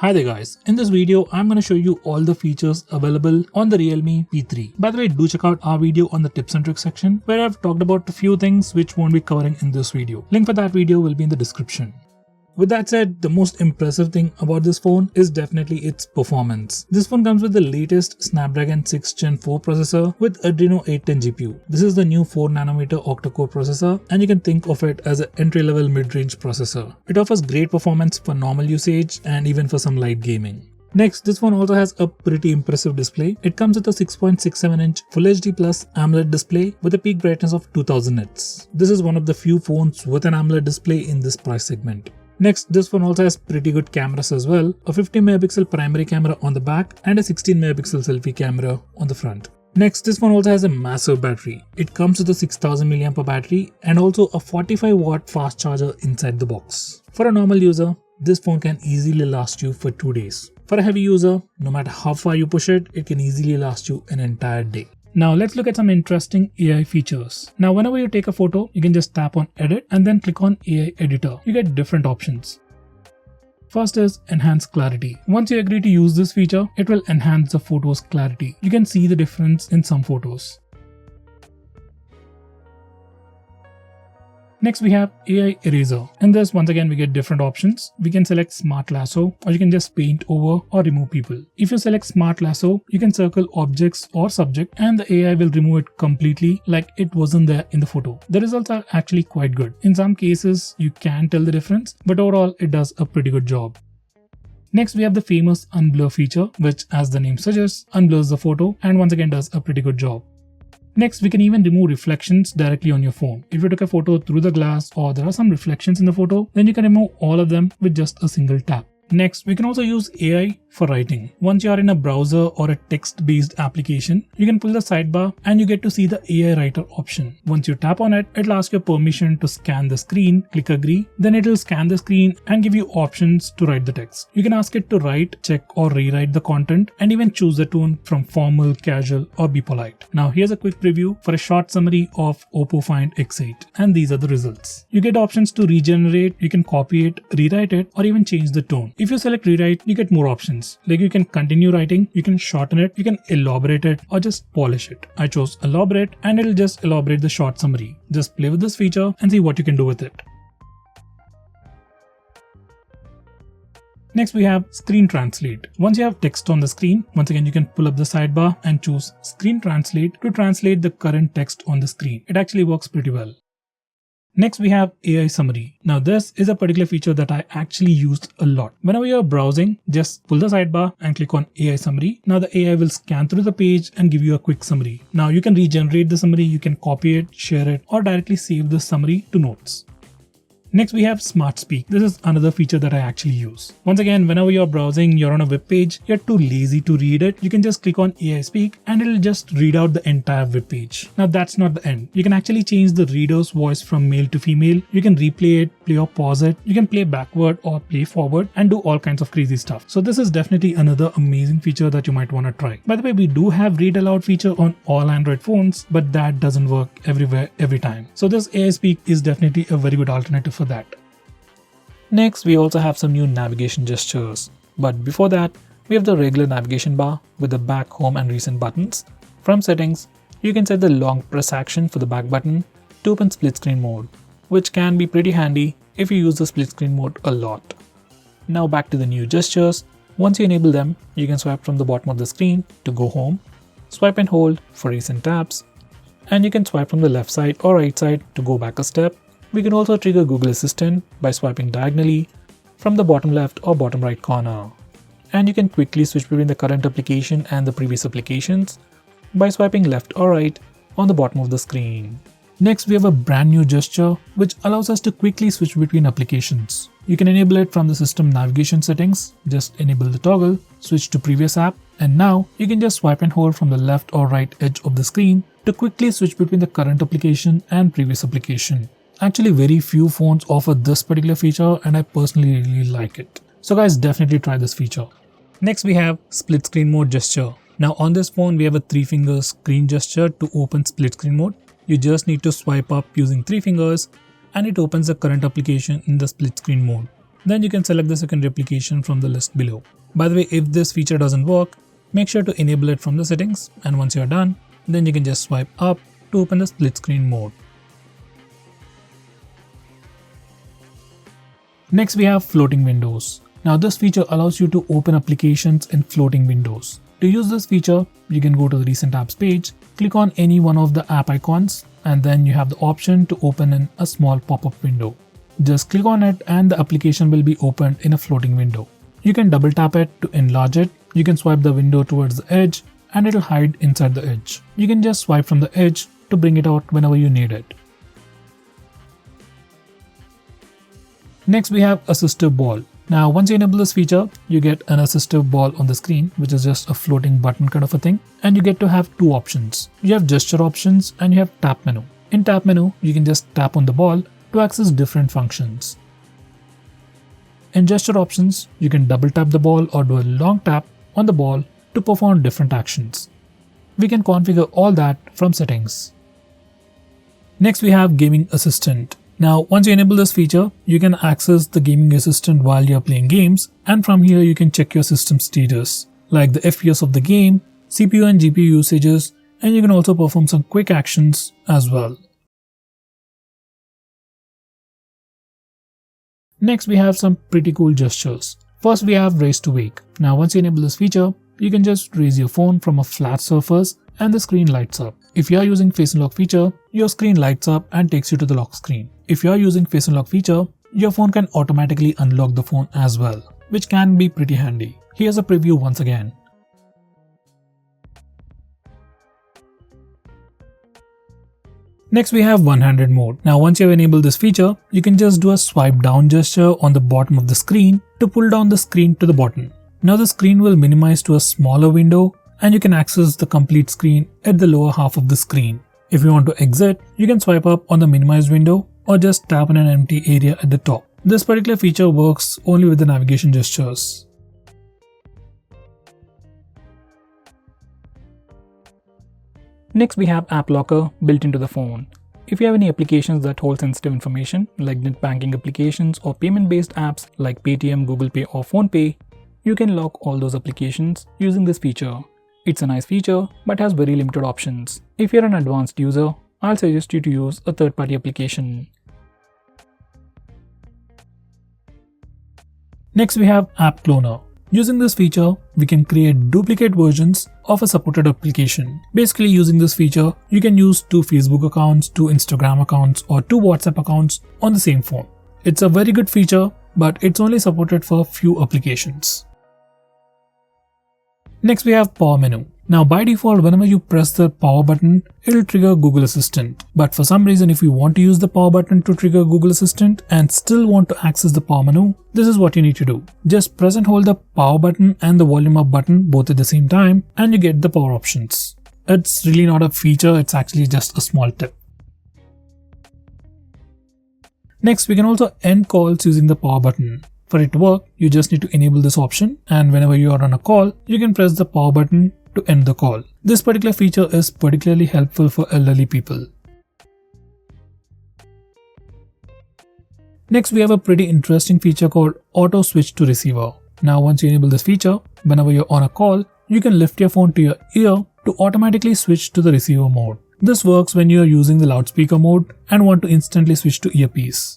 Hi there guys, in this video I'm going to show you all the features available on the Realme P3. By the way, do check out our video on the tips and tricks section where I've talked about a few things which won't be covering in this video. Link for that video will be in the description. With that said, the most impressive thing about this phone is definitely its performance. This phone comes with the latest Snapdragon 6 Gen 4 processor with Adreno 810 GPU. This is the new 4nm octa-core processor and you can think of it as an entry-level mid-range processor. It offers great performance for normal usage and even for some light gaming. Next, this phone also has a pretty impressive display. It comes with a 6.67-inch Full HD Plus AMOLED display with a peak brightness of 2000 nits. This is one of the few phones with an AMOLED display in this price segment. Next, this phone also has pretty good cameras as well, a 50MP primary camera on the back and a 16MP selfie camera on the front. Next, this phone also has a massive battery. It comes with a 6000 mAh battery and also a 45W fast charger inside the box. For a normal user, this phone can easily last you for 2 days. For a heavy user, no matter how far you push it, it can easily last you an entire day. Now let's look at some interesting AI features. Now whenever you take a photo, you can just tap on edit and then click on AI editor. You get different options. First is enhance clarity. Once you agree to use this feature, it will enhance the photo's clarity. You can see the difference in some photos. Next we have AI Eraser. In this, once again we get different options. We can select Smart Lasso or you can just paint over or remove people. If you select Smart Lasso, you can circle objects or subject and the AI will remove it completely like it wasn't there in the photo. The results are actually quite good. In some cases you can tell the difference, but overall it does a pretty good job. Next we have the famous unblur feature, which as the name suggests, unblurs the photo and once again does a pretty good job. Next, we can even remove reflections directly on your phone. If you took a photo through the glass or there are some reflections in the photo, then you can remove all of them with just a single tap. Next, we can also use AI for writing. Once you are in a browser or a text-based application, you can pull the sidebar and you get to see the AI writer option. Once you tap on it, it'll ask your permission to scan the screen, click agree, then it'll scan the screen and give you options to write the text. You can ask it to write, check or rewrite the content and even choose the tone from formal, casual or be polite. Now here's a quick preview for a short summary of Oppo Find X8 and these are the results. You get options to regenerate, you can copy it, rewrite it or even change the tone. If you select rewrite, you get more options. Like you can continue writing, you can shorten it, you can elaborate it or just polish it. I chose elaborate and it'll just elaborate the short summary. Just play with this feature and see what you can do with it. Next we have Screen Translate. Once you have text on the screen, once again you can pull up the sidebar and choose Screen Translate to translate the current text on the screen. It actually works pretty well. Next we have AI Summary. Now this is a particular feature that I actually used a lot. Whenever you're browsing, just pull the sidebar and click on AI Summary. Now the AI will scan through the page and give you a quick summary. Now you can regenerate the summary, you can copy it, share it or directly save the summary to notes. Next we have Smart Speak. This is another feature that I actually use. Once again, whenever you're browsing, you're on a web page, you're too lazy to read it, you can just click on AI Speak and it'll just read out the entire web page. Now that's not the end. You can actually change the reader's voice from male to female. You can replay it, play or pause it. You can play backward or play forward and do all kinds of crazy stuff. So this is definitely another amazing feature that you might want to try. By the way, we do have read aloud feature on all Android phones, but that doesn't work everywhere every time. So this AI Speak is definitely a very good alternative for that. Next, we also have some new navigation gestures. But before that, we have the regular navigation bar with the back, home and recent buttons. From settings, you can set the long press action for the back button to open split screen mode, which can be pretty handy if you use the split screen mode a lot. Now back to the new gestures. Once you enable them, you can swipe from the bottom of the screen to go home, swipe and hold for recent tabs, and you can swipe from the left side or right side to go back a step. We can also trigger Google Assistant by swiping diagonally from the bottom left or bottom right corner. And you can quickly switch between the current application and the previous applications by swiping left or right on the bottom of the screen. Next, we have a brand new gesture which allows us to quickly switch between applications. You can enable it from the system navigation settings. Just enable the toggle, switch to previous app, and now you can just swipe and hold from the left or right edge of the screen to quickly switch between the current application and previous application. Actually, very few phones offer this particular feature and I personally really like it. So guys, definitely try this feature. Next we have split screen mode gesture. Now on this phone we have a 3-finger screen gesture to open split screen mode. You just need to swipe up using 3 fingers and it opens the current application in the split screen mode. Then you can select the second application from the list below. By the way, if this feature doesn't work, make sure to enable it from the settings, and once you're done, then you can just swipe up to open the split screen mode. Next we have floating windows. Now this feature allows you to open applications in floating windows. To use this feature, you can go to the recent apps page, click on any one of the app icons, and then you have the option to open in a small pop-up window. Just click on it and the application will be opened in a floating window. You can double tap it to enlarge it. You can swipe the window towards the edge and it will hide inside the edge. You can just swipe from the edge to bring it out whenever you need it. Next we have assistive ball. Now once you enable this feature, you get an assistive ball on the screen, which is just a floating button kind of a thing, and you get to have two options. You have gesture options and you have tap menu. In tap menu, you can just tap on the ball to access different functions. In gesture options, you can double tap the ball or do a long tap on the ball to perform different actions. We can configure all that from settings. Next we have gaming assistant. Now once you enable this feature, you can access the gaming assistant while you're playing games, and from here you can check your system status like the FPS of the game, CPU and GPU usages, and you can also perform some quick actions as well. Next we have some pretty cool gestures. First we have raise to wake. Now once you enable this feature, you can just raise your phone from a flat surface and the screen lights up. If you are using face unlock feature, your screen lights up and takes you to the lock screen. If you are using face unlock feature, your phone can automatically unlock the phone as well, which can be pretty handy. Here's a preview once again. Next we have one-handed mode. Now once you have enabled this feature, you can just do a swipe down gesture on the bottom of the screen to pull down the screen to the bottom. Now the screen will minimize to a smaller window and you can access the complete screen at the lower half of the screen. If you want to exit, you can swipe up on the minimized window or just tap on an empty area at the top. This particular feature works only with the navigation gestures. Next we have App Locker built into the phone. If you have any applications that hold sensitive information like net banking applications or payment based apps like Paytm, Google Pay or PhonePe, you can lock all those applications using this feature. It's a nice feature but has very limited options. If you're an advanced user, I'll suggest you to use a third-party application. Next we have App Cloner. Using this feature, we can create duplicate versions of a supported application. Basically using this feature, you can use 2 Facebook accounts, 2 Instagram accounts or 2 WhatsApp accounts on the same phone. It's a very good feature, but it's only supported for few applications. Next we have power menu. Now by default, whenever you press the power button, it'll trigger Google Assistant. But for some reason, if you want to use the power button to trigger Google Assistant and still want to access the power menu, this is what you need to do. Just press and hold the power button and the volume up button both at the same time and you get the power options. It's really not a feature, it's actually just a small tip. Next, we can also end calls using the power button. For it to work, you just need to enable this option, and whenever you are on a call, you can press the power button to end the call. This particular feature is particularly helpful for elderly people. Next, we have a pretty interesting feature called Auto Switch to Receiver. Now, once you enable this feature, whenever you're on a call, you can lift your phone to your ear to automatically switch to the receiver mode. This works when you are using the loudspeaker mode and want to instantly switch to earpiece.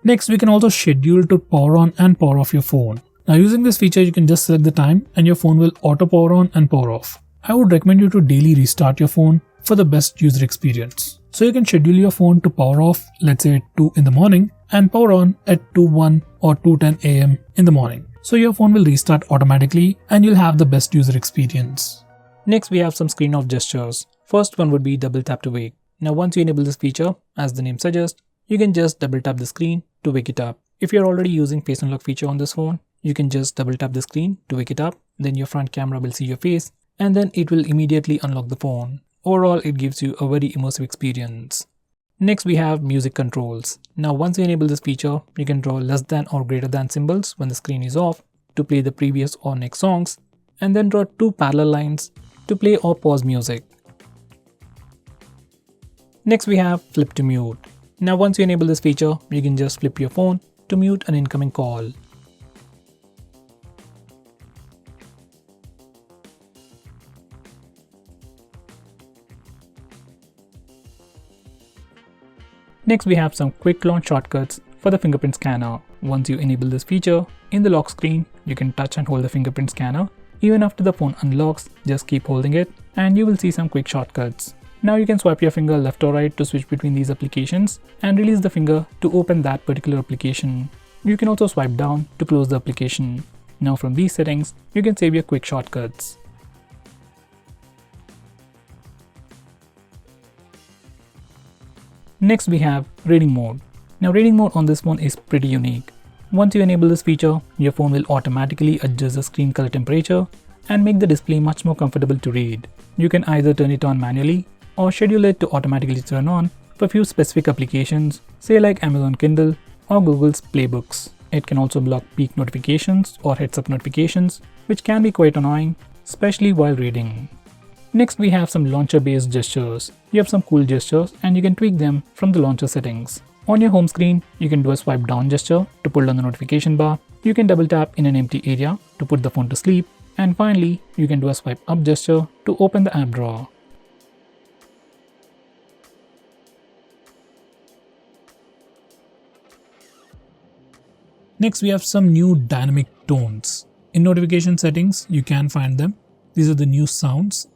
Next, we can also schedule to power on and power off your phone. Now using this feature, you can just select the time and your phone will auto power on and power off. I would recommend you to daily restart your phone for the best user experience. So you can schedule your phone to power off, let's say at 2 in the morning, and power on at 2:01 or 2:10 AM in the morning. So your phone will restart automatically and you'll have the best user experience. Next, we have some screen off gestures. First one would be double tap to wake. Now once you enable this feature, as the name suggests, you can just double tap the screen to wake it up. If you're already using face unlock feature on this phone, you can just double tap the screen to wake it up, then your front camera will see your face and then it will immediately unlock the phone. Overall, it gives you a very immersive experience. Next, we have music controls. Now once you enable this feature, you can draw less than or greater than symbols when the screen is off to play the previous or next songs, and then draw 2 parallel lines to play or pause music. Next, we have flip to mute. Now once you enable this feature, Now once you enable this feature, you can just flip your phone to mute an incoming call. Next, we have some quick launch shortcuts for the fingerprint scanner. Once you enable this feature, in the lock screen, you can touch and hold the fingerprint scanner. Even after the phone unlocks, just keep holding it and you will see some quick shortcuts. Now you can swipe your finger left or right to switch between these applications and release the finger to open that particular application. You can also swipe down to close the application. Now from these settings, you can save your quick shortcuts. Next we have reading mode. Now reading mode on this phone is pretty unique. Once you enable this feature, your phone will automatically adjust the screen color temperature and make the display much more comfortable to read. You can either turn it on manually or schedule it to automatically turn on for few specific applications, say like Amazon Kindle or Google's Playbooks. It can also block peak notifications or heads-up notifications, which can be quite annoying, especially while reading. Next we have some launcher-based gestures. You have some cool gestures and you can tweak them from the launcher settings. On your home screen, you can do a swipe down gesture to pull down the notification bar. You can double tap in an empty area to put the phone to sleep. And finally, you can do a swipe up gesture to open the app drawer. Next, we have some new dynamic tones. In notification settings, you can find them. These are the new sounds.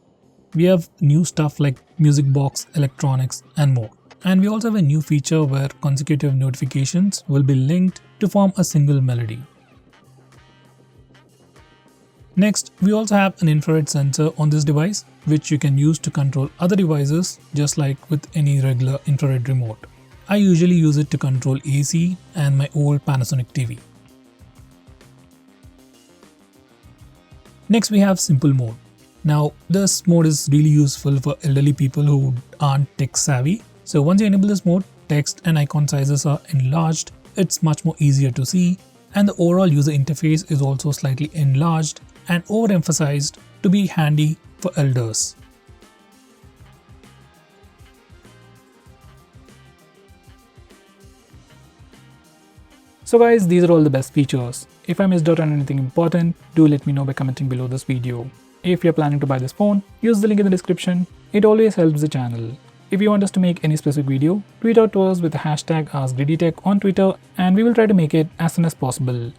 We have new stuff like music box, electronics, and more. And we also have a new feature where consecutive notifications will be linked to form a single melody. Next, we also have an infrared sensor on this device, which you can use to control other devices just like with any regular infrared remote. I usually use it to control AC and my old Panasonic TV. Next, we have simple mode. Now, this mode is really useful for elderly people who aren't tech savvy. So once you enable this mode, text and icon sizes are enlarged. It's much more easier to see, and the overall user interface is also slightly enlarged and overemphasized to be handy for elders. So guys, these are all the best features. If I missed out on anything important, do let me know by commenting below this video. If you're planning to buy this phone, use the link in the description. It always helps the channel. If you want us to make any specific video, tweet out to us with the hashtag #greedytech on Twitter and we will try to make it as soon as possible.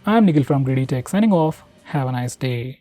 I'm Nikhil from greedytech signing off. Have a nice day.